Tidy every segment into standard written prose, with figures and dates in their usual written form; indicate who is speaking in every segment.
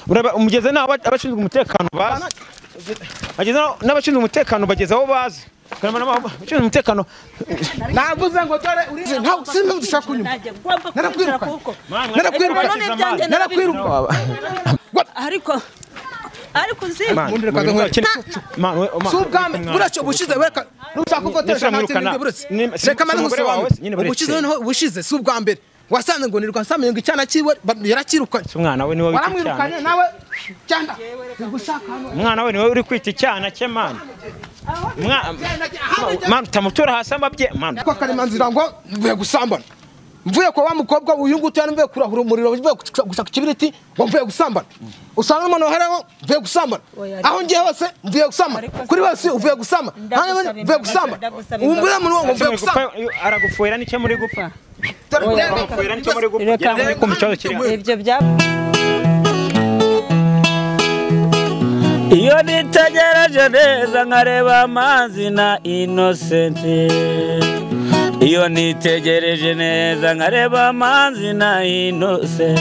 Speaker 1: uraba umugeze naho abashinzwe umutekano bazi bageze n'abashinzwe umutekano bageze aho bazi abashinzwe umutekano
Speaker 2: navuze ngo dore uri ntawe simwe dushaka kunyuma narakwiruka
Speaker 3: ariko uzi
Speaker 2: subwame buracho bushize weka nushaka kuvotesha natsinze buretse reka mane ngusobanura ubushize noneho bushize subwambere wasanze ngo nirwa nsamenye ngo icyana kiwe yarakirukanye
Speaker 1: umwana we niwe
Speaker 2: waramwirukanye nawe cyanda
Speaker 1: umwana we niwe uri kwita icyana cye man utamutura hasi amabye man
Speaker 2: ko Karimanzira ngo mvuye gusambana mvuye ko wa mukobwa uyu ngutana mvuye kurahura umuriro mvuye gushaka kibiriti ngo mvuye gusambana usanga umuntu haraho mvuye gusambana aho ngiye hose mvuye gusambana kuri wese uvuye gusambana hanyuma mvuye gusambana umbuye mu ngo mvuye gusambana
Speaker 1: aragufuera n'icyo muri gupfa
Speaker 3: ibyo bya
Speaker 4: iyo nitegereje neza nkareba amazi na Innocent iyo nitegereje neza nkareba amazi na Innocent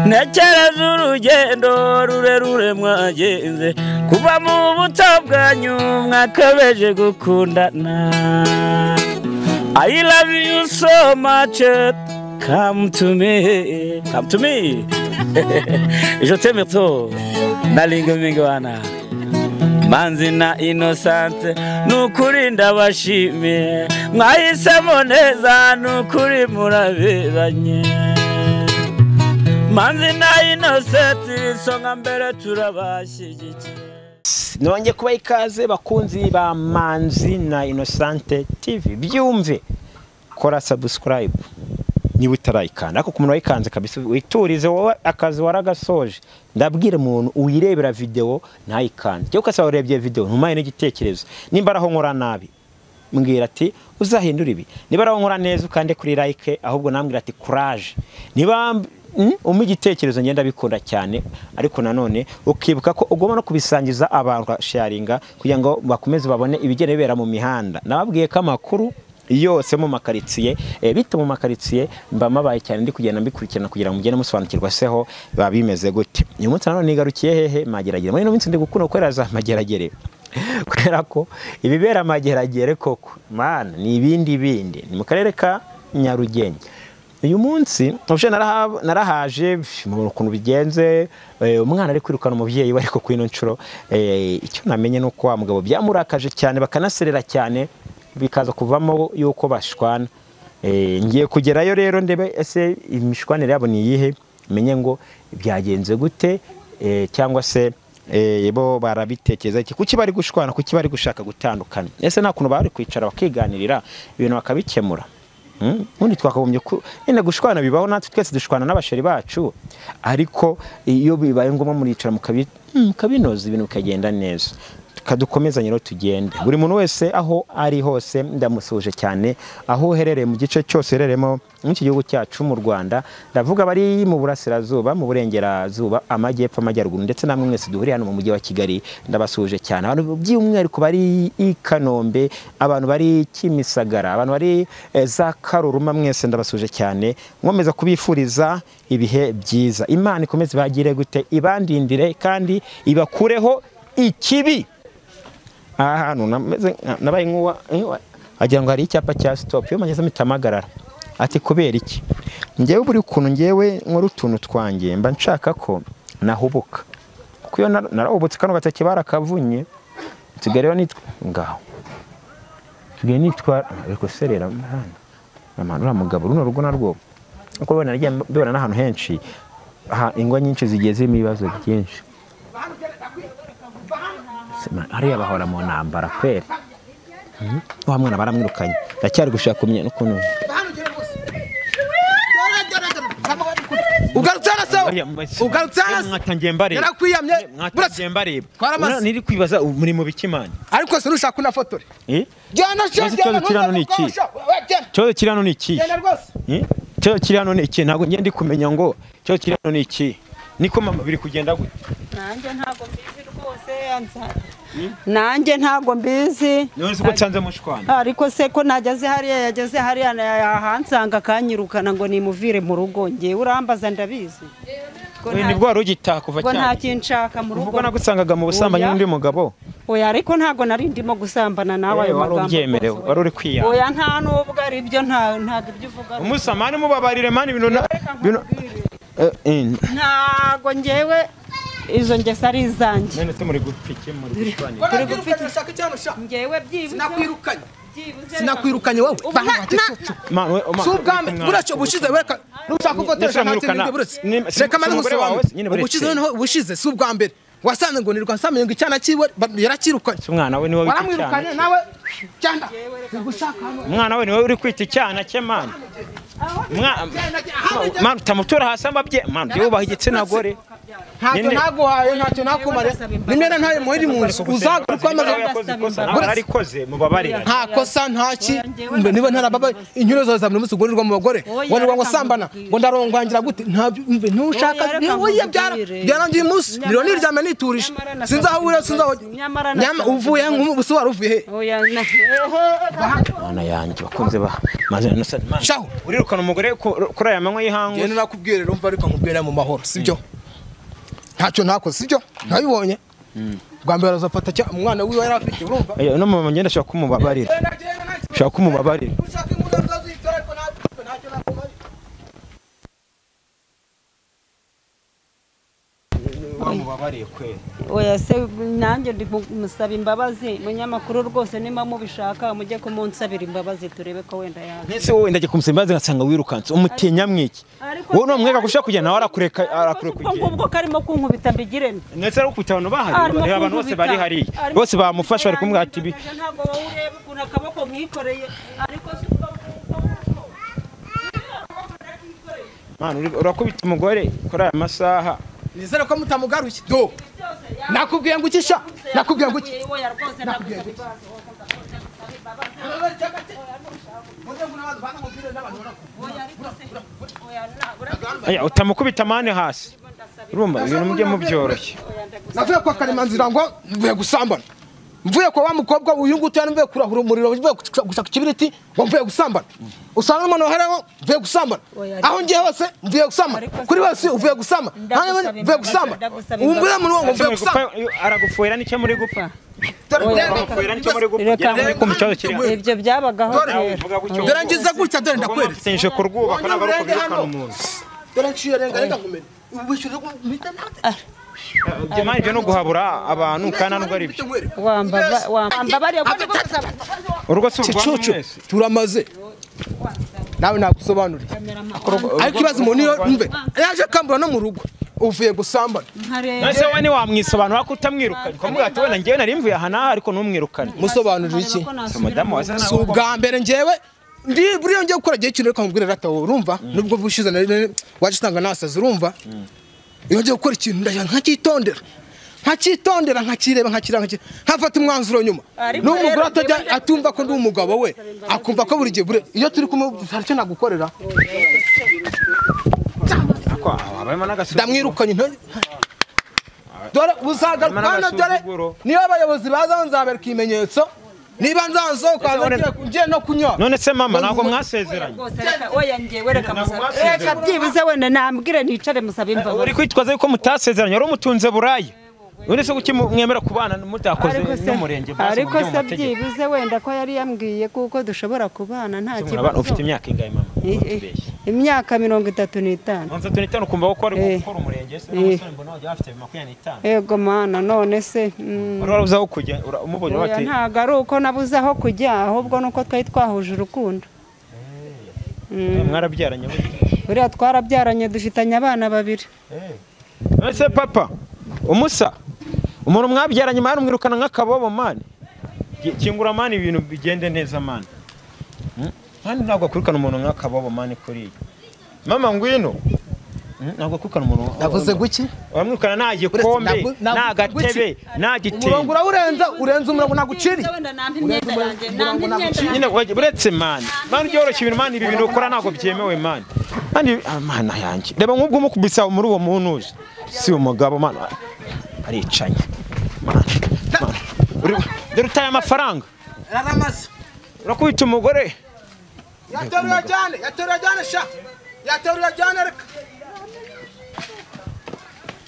Speaker 4: ntekereza urugendo rurerure mwagenze kuva mu buto bwanyu mwakabeje gukundana I love you so much. Come to me. Come to me. Je t'aime trop. Nalingo mingwana. Manzi na Innocent. Nukuri ndabashimiye. Mwahisemo neza nukuri muraberanye. Manzi na Innocent songa mbere turabashyigikiye.
Speaker 1: Nonge kuba ikaze bakunzi ba Manzi na Innocent TV byumve kora subscribe niba utarayikanda ariko kumuntu wayikanze kabisa witurize wowe akazi waragasoje ndabwire umuntu uyirebera video ntayikande cyo ukasaba urebye video ntumaye n'igitekerezo nimba araho nkora nabi mbwira ati uzahindura ibi niba araho nkora neza ukande kuri like ahubwo nambwira ati courage niba igitekerezo ngenda bikunda cyane ariko nanone ukibuka ko ugomba no kubisangiza abantu sharinga kugira ngo bakomeze babone ibigene bibera mu mihanda nababwiye ko amakuru yose mu makaritsiye bita mu makaritsiye mba mabaye cyane ndi kugenda mbikurikirana kugira ngo mugende musobanukirwa seho babimeze gute uyu munsi nanone nigarukiye hehe mageragere muri no minsi ndi gukunda kwera za mageragere kwera ko ibibera mageragere koko man ni ibindi ni mu karere ka Nyarugenge uyu munsi ubushe narahaje mu kuntu bigenze umwana ari kwirukana umubyeyi we ariko kwino ncuro icyo namenye nuko wa mugabo byamurakaje cyane bakanaserera cyane bikaza kuvamo yuko bashwana ngiye kugerayo rero ndebe ese imishwanire yabo ni yihe menye ngo byagenze gute cyangwa se bo barabitekereza iki kuki bari gushwana kuki bari gushaka gutandukana ese nta kuntu bari kwicara bakiganirira ibintu bakabikemura undi twakagombye nyine gushwana bibaho natwe twese dushwana n'abasheri bacu ariko iyo bibaye ngombwa muricara mukabinoza ibintu bikagenda neza kadukomeza nyiro tugende buri muntu wese aho ari hose ndamusuje cyane aho herereye mu gice cyose hereremo mu gihugu cyacu mu Rwanda ndavuga bari mu burasirazuba mu burengerazuba amajyepfo amajyaruguru ndetse namwe mwese duhuriye hano mu mujyi wa Kigali ndabasuje cyane abantu by'umwihariko bari i Kanombe abantu bari Kimisagara abantu bari za Karuruma mwese ndabasuje cyane nkomeza kubifuriza ibihe byiza Imana ikomeze bagire gute ibandindire kandi ibakureho ikibi hano nabaye nkuwa agira ngo hari icyapa cya stop yo mageze mitamagarara ati kubera iki ngewe buri kuntu ngewe nkora utuntu twanjye mba nshaka ko nahubuka kuko iyo narahubutse kano gatake barakavunye nsigareho nitwa ngaho tugiye nitwa ariko serera hano ura mugabo runo rugo narwo uko bibona nagiye mbibona n'ahantu henshi ingwa nyinshi zigiye zirimo ibibazo byinshi hariya bahora mu ntambara kwera wa mwana baramwirukanye ndacyari gushaka kumenya n'ukuntu
Speaker 2: ugarutsana
Speaker 1: mwatangiye mbareba
Speaker 2: yarakwiyamye
Speaker 1: mwatangiye mbareba niri kwibaza muri mu bikimana
Speaker 2: ariko se nushaka una foto
Speaker 1: jana kirano ni iki cyo kirano ni iki cyo kirano ni iki ntago ngende kumenya ngo cyo kirano ni iki niko mama biri kugenda gute
Speaker 3: nanjye ntago mbizi nanjye ntago mbizi
Speaker 1: none se ko nsanze mushwana
Speaker 3: ariko se ko nageze hariya yageze hariya yahansanga akanyirukana ngo nimuvire mu rugo ngewe urambaza ndabizi
Speaker 1: nibwo wari ugitaha kuva
Speaker 3: cyane
Speaker 1: cyane
Speaker 3: nta kinshaka mu rugo
Speaker 1: ubwo nagusangaga mu busambanyi n'undi mugabo
Speaker 3: oya ariko ntago nari ndimo gusambana nawe ayo
Speaker 1: wari
Speaker 3: magambo
Speaker 1: ubyemerewe wari uri kwiyanga
Speaker 3: oya nta nubwo ari byo ntago ibyo uvuga
Speaker 1: umusamani mubabarire mani ibintu
Speaker 3: ntago ngewe izo ngesa ari izanjye
Speaker 1: none se muri gupfike muri gushwanya
Speaker 2: turi gupfika ushaka cyane sha
Speaker 3: ngewe byibuze
Speaker 2: sinakwirukanye wowe si ubwame buracyo bushize wereka nushaka kuvotesha ntatsinda buretse reka mane gusobanura ubushize noneho ubushize si ubwa mbere wasanze ngo nirwa nsamenye ngo icyana kiwe yarakirukanye
Speaker 1: umwana we niwe wita
Speaker 2: waramwirukanye nawe cyanda
Speaker 1: umwana we niwe uri kwita icyana cye mani mani utamutura hasi amabye mani yubaha igitsina gore
Speaker 2: ntacyo naguhaye ntacyo nakumare nimwe ntaye muhiri mu nzu uzagaruka amaze
Speaker 1: arikoze mubabarira
Speaker 2: nta kosa ntaki mbe niba ntarababa inyuro zawe za buri munsi ugurirwa mu bagore wanirwa ngo sambana ngo ndarongwangira gute ntabyo mbe ntushaka niwe byarangiye umunsi niro niryame niturije sinzahurira uvuye nk'ubuso wari uvuye he
Speaker 1: bana yanjye bakunze ba maze
Speaker 2: shaho
Speaker 1: urirukana umugore kuri aya manywa y'ihangu
Speaker 2: yene nakubwire rero mva ariko nkubwira mu mahoro sibyo ntacyo nakoze sibyo nabibonye bwa mbere azafata cya umwana wiwe yari afite urumva
Speaker 1: no mama ngenda shaka kumubabarira shaka kumubabarira bamubabariye kwera
Speaker 3: oya se nanjye ndimusaba imbabazi munyamakuru rwose nima mubishaka mujye kumunsabira imbabazi turebe ko wenda yaje
Speaker 1: nese wowe ndaje kumusaba imbabazi ngasanga wirukanse umutinya mwiki wowe no mwega gushaka kujya nawe arakureka kugenda
Speaker 3: ubwo karimo kunkubita mbigirene
Speaker 1: nese ari ukubita abantu bahari abantu bose bari hariya bose bamufasha bari kumwe ati bi
Speaker 3: ntabwo wowe ureba ukuntu akaboko mwikoreye ariko
Speaker 1: mwana urakubita umugore kuri aya masaha
Speaker 2: nizere ko mutamugaruye do nakubwiye ngo ukisha nakubwiye ngo
Speaker 1: aya utamukubita mane hasi urumva ibintu mujye mubyoroshye
Speaker 2: navuye kwa Karemanzira ngo mvuye gusambana mvuye kwa wa mukobwa uyu ngutu yanumve kurahura umuriro mvuye gushaka kibiriti ngo mvuye gusambana usanga umuntu haraho mvuye gusambana aho ngiye hose mvuye gusambana kuri wese uvuye gusambana hano mvuye gusambana umbure mu ngo mvuye gusambana
Speaker 1: aragufuera n'icyo muri gupfa
Speaker 3: ibyo byabagaho
Speaker 2: dore ngize gutya dore ndakwereka
Speaker 1: senje kurwubaka n'agaruko birukana umuntu
Speaker 2: dore nciye renga ngumene ubishyuze ko mpita
Speaker 1: Jemani byo no guhabura abantu kana nubwo ari byo.
Speaker 3: Wamba bari
Speaker 1: Urugo cy'ucucu
Speaker 2: turamaze. Nawe nagusobanurira. Ariko kibazo mu niyo mve. Yaje kambura no mu rugo. Uvuye gusambana.
Speaker 1: Nase we ni wamwisobanura ko utamwirukanye. Kamuga ati wena ngewe nari mvuye aha ariko numwirukanye.
Speaker 2: Musobanurira iki?
Speaker 1: Madamu wazana.
Speaker 2: So bwa mbere ngewe ndi buriyo ngiye gukora gihe kintu kamubwira ratawo urumva nubwo bushize waje stanga nasaza urumva iyo ngiye gukora ikintu ndaya nkakitondera nkakireba nkafata umwanzuro nyuma n'umugore atajya atumva ko ndi umugabo we akumva ko buri gihe bure iyo turi kumwe haricyo nagukorera ndamwirukanye dore uzagaruka dore niyo abayobozi baza nzabereka imenyetso niba nzansohoka ngiye no kunywa
Speaker 1: none se mama ntabwo mwasezeranye
Speaker 3: oya ngewe reka byibuze wenda nambwire nicare musaba imbabazi
Speaker 1: uri kwitwaza yuko mutasezeranye wari umutunze burayi none se kuki mwemera kubana mutakoze n'umurenge bose
Speaker 3: ariko se byibuze wenda ko yari yambwiye kuko dushobora kubana nta kibazo
Speaker 1: ufite imyaka ingahe mama
Speaker 3: imyaka 35
Speaker 1: 35 ukumva ko ari gukora umurenge se n'umusore mbona wajya afite 25
Speaker 3: yego mana none se
Speaker 1: urabuzaho kujya umubonye bati
Speaker 3: ntago ari uko nabuzaho kujya ahubwo nuko twari twahuje urukundo
Speaker 1: mwarabyaranye
Speaker 3: buriya twarabyaranye dufitanye abana babiri
Speaker 1: ese papa umusa umuntu mwabyaranye mari mwirukana nk'akabobo mani kingura mani ibintu bigende neza mani kandi ntabwo kurukana umuntu nk'akabobo mani kuri mama ngwino ntabwo kurukana umuntu
Speaker 2: navuze guki
Speaker 1: wamwirukana nta gikombe nta gatebe nta gitenge
Speaker 2: urenze umurongo naguciri
Speaker 1: nyine buretse mani byoroshye ibintu mani ibi bintu ukora ntabwo byemewe mani kandi mana yanjye reba nk'ubwo umukubisa muri uwo muntu uje si umugabo mani aricanye dore utaye amafaranga
Speaker 2: Yaramaze.
Speaker 1: urakubita umugore
Speaker 2: Yateruye ajyane sha. Yateruye ajyane reka.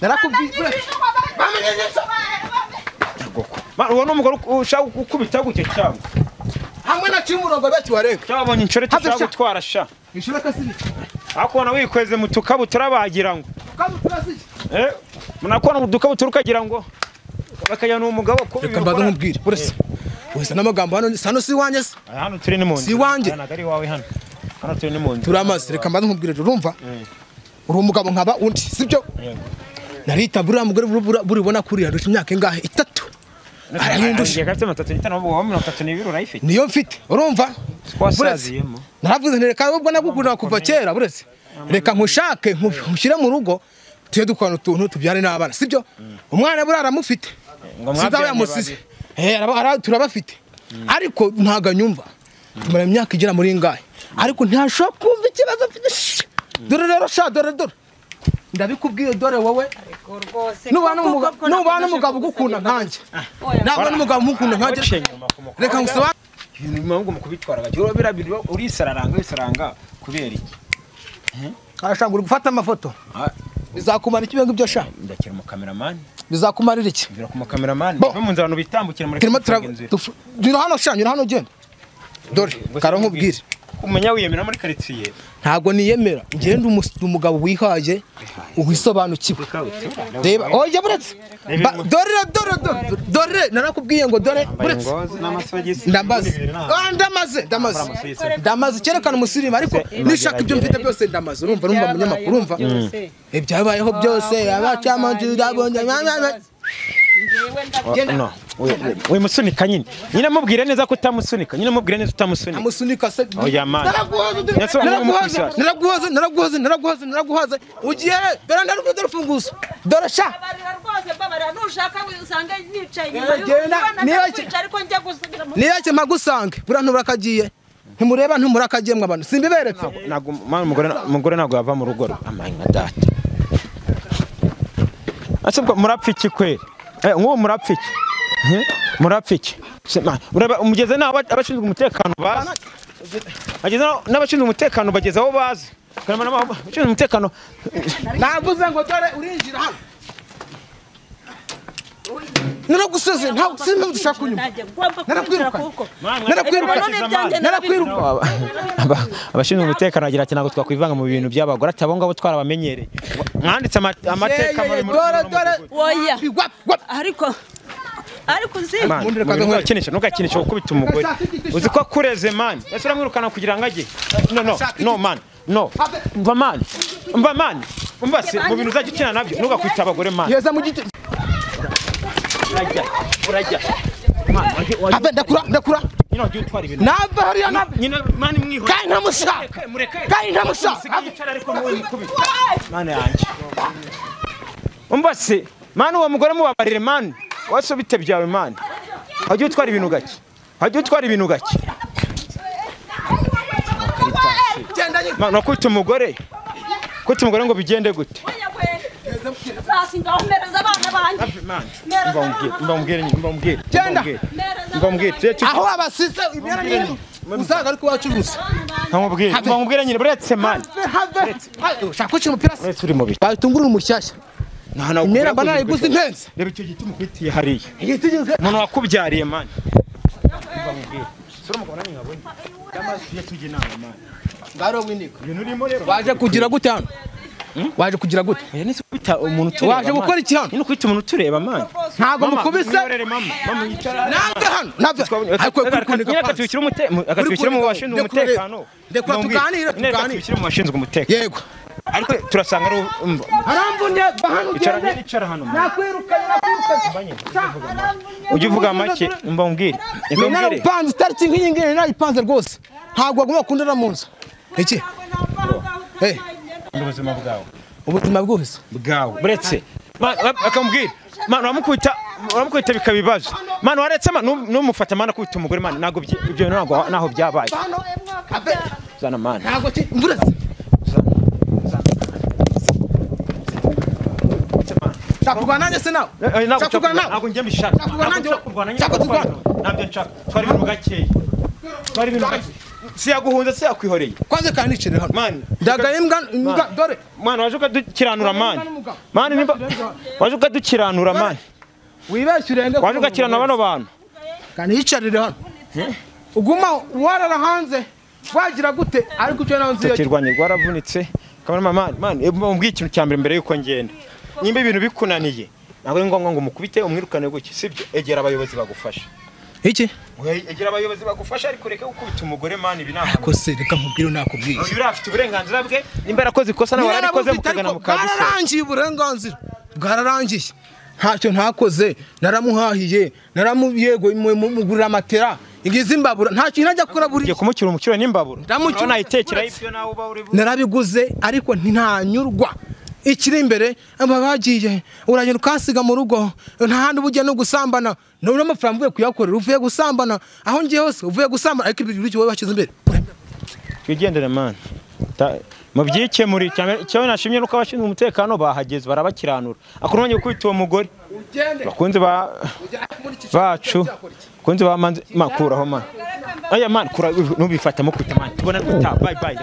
Speaker 2: Narakubwiye.
Speaker 1: uwo ni umugore ushaka gukubita gutya cyangwa
Speaker 2: Hamwe na cyumurongo beti wareka.
Speaker 1: cyabonye inshoreke ushaka gutwara sha
Speaker 2: Ishura kasiri.
Speaker 1: akubona wikweze mu tukabutura bagira ngo
Speaker 2: Kabuturasije.
Speaker 1: munakubona mu dukabutura ukagira ngo bakajya n'umugabo kuba
Speaker 2: Reka mbaza nkubwire. Urese. Wese n'amagambo hano si wanjye se.
Speaker 1: hano turi ni mu nzu
Speaker 2: Si iwanjye.
Speaker 1: ntabwo ari iwawe hano turi ni mu nzu
Speaker 2: Turamaze reka mbaza nkubwire urumva? Uri umugabo nkaba undi sibyo? Narita buriya mugore buribona kuri yarusha imyaka ingahe 3. Arayindusha.
Speaker 1: Gafite 35 wowe 32 urayifite
Speaker 2: Niyo mfite. Urumva?
Speaker 1: twasaziyemo
Speaker 2: Naravuze nti reka ubwo nagukunda kuva kera buretse. Reka nkushake nkushyire mu rugo tuye dukwana utuntu tubyare n'abana sibyo? Umwana buriya aramufite. Sizawe yamusize. Turabafite. Ariko ntago anyumva. Tumara imyaka igera muri ingahe. Ariko ntashobora kumva ikibazo mfite. Dore rero sha dore. Ndabikubwiye dore wowe. Nubana umugabo ugukunda nkanjye. Nabona umugabo umukunda nkanjye. Reka ngusaba
Speaker 1: Mungu mukubitwara gacyo birabiri urisaranga kubera iki
Speaker 2: arashanga uri gufata amafoto. Bizakumara iki byo sha?
Speaker 1: ndakira mu cameraman
Speaker 2: Bizakumarira iki?
Speaker 1: bira ku cameraman no mu nzano bitambukira muri
Speaker 2: Nyura hano sha, nyura hano genda. Dore karankubwire.
Speaker 1: umenya wiyemera muri quartier
Speaker 2: Ntago niyemera. Ngende umugabo wihaje uwisobanukiwe. Reba oje buretse. Dore narakubwiye ngo dore buretse. Ndamaze cyerekana umusirimu ariko nishaka ibyo mfite byose ndamaze urumva munyamakuru urumva ibyabayeho byose abacamanzi ndabonye
Speaker 1: no we musunika nyine mubwire neza ko utamusunika mubwire neza utamusunika
Speaker 2: amusunika se
Speaker 1: oya man
Speaker 2: naraguhaze ugiye dore ndarufunguza urufunguzo dore sha niyake magusange buriya nturakagiye ntimurakagiye mw'abantu simbiberetse
Speaker 1: umugore ntabwo yava mu rugo amanya data asubwo murapfa iki kweri nk'uwo murapfa iki murapfa iki umugeze n'abashinzwe umutekano bazi n'abashinzwe umutekano bageze aho bazi abashinzwe umutekano
Speaker 2: navuze ngo dore urinjira hano naragusoze ntawe sinzi dushaka kunyuma narakwiruka
Speaker 1: abashinzwe umutekano bagira ati ntabwo twakwivanga mu bintu by'abagore ati abo ngabo twarabamenyereye mwanditse amateka muri
Speaker 3: oya ariko
Speaker 1: ntugakinisha gukubita umugore uzi ko akureze mani ese uramwirukana kugira ngo ajye no mani no mva mani umva se mu bintu uzajya ukina nabyo ntugakwita abagore mani urajya
Speaker 2: ndakura nava hariya
Speaker 1: mani mwiho
Speaker 2: kandi ntamusa
Speaker 1: mani yanjye umva se mani uwo mugore mubabarire mani wase bite byawe mani wajya utwara ibintu gake mani kwita umugore ngo bigende gute
Speaker 2: aho abasize imyenda nyine uzaga ariko wacuruza
Speaker 1: nkamubwira nyine buretse mani
Speaker 2: ushaka kuki umupira se
Speaker 1: uri mu bice
Speaker 2: batungurura umushyashya imyenda mba narayiguze impenze
Speaker 1: reba icyo giti mukwitiye hariya umuntu wakubyariye mani
Speaker 2: waje kugira gute hano waje kugira gute waje gukora iki hano
Speaker 1: kwita umuntu utureba mani
Speaker 2: ntabwo mukubise nabwe hano
Speaker 1: akatubikira mu bashinzwe umutekano
Speaker 2: reka tuganire
Speaker 1: mu bashinzwe umutekano
Speaker 2: yego
Speaker 1: ariko turasanga ari
Speaker 2: haramvunye bahano
Speaker 1: icara hano
Speaker 2: nakwirukanye
Speaker 1: ujye uvuga make mbambwire
Speaker 2: narapanze itariki nk'iyi ngiyi narayipanze rwose ntabwo wagomba kundana mu nzu iki
Speaker 1: ubuzima
Speaker 2: bwose
Speaker 1: buretse akamubwira mani uramukubita bikaba ibibazo mani waretse n'umufata mani akubita umugore mani ntabwo ibyo ntaho byabaye zana mani
Speaker 2: ntabwo mvuretse Chakurwana nanjye se nawe. Chakurwana nawe.
Speaker 1: Ntabwo njye mbishaka.
Speaker 2: Chakurwana nanjye.
Speaker 1: Chakurwana. Ntabyo nshaka. Twari ibintu gakeya. Twari ibintu gakeya. Si yaguhunze se yakwihoreye.
Speaker 2: Kwanze kanicire hano.
Speaker 1: Man.
Speaker 2: Ndagaye imbwa dore.
Speaker 1: Man waje ukadukiranura man. Man nimba waje ukadukiranura man.
Speaker 2: Wibeshye urenge.
Speaker 1: Waje ukakiranura bano bantu.
Speaker 2: Kanicarire hano. Uguma warara hanze. Wagira gute ariko cyo nawe nziyo.
Speaker 1: Kirwanye rwaravunitse. Kamera man mbwiye ikintu cya mbere yuko ngenda. Nimba ibintu bikunaniye. Ntabwo ari ngombwa ngo mukubite umwirukane guke. Sibyo egera abayobozi bagufasha.
Speaker 2: Iki?
Speaker 1: Egera abayobozi bagufasha ariko reka gukubita umugore man ibinaha.
Speaker 2: Ko se reka nkubwire nakubwiye.
Speaker 1: Uyu afite uburenganzira bwe nimba yarakoze ikosa nawe yararikoze mukagana mukazi.
Speaker 2: Bwararangiye uburenganzira. Bwararangiye. Ntacyo ntakoze naramuhahiye naramuyego mugurira amatera ingize imbabura nta kintu ajya kora buri
Speaker 1: kumukira umukiro n'imbabura nayitekera ibyo nawe uba uri
Speaker 2: narabiguze ariko ntanyurwa ikiri imbere aba bagiye uragenda ukasiga mu rugo nta handi ubujya no gusambana none amafaranga uvuye kuyakorera uvuye gusambana aho ngiye hose uvuye gusambana ariko ibyo biri wowe bashyize imbere
Speaker 1: twigendere man mu byikemuri cyo nashimye nuko abashinzwe umutekano bahageze barabakiranura akuranye gukubita uwo mugore bakunze bacu kunze bamanze makuraho man aya man kura nubifatamo kwita man tubona bye bye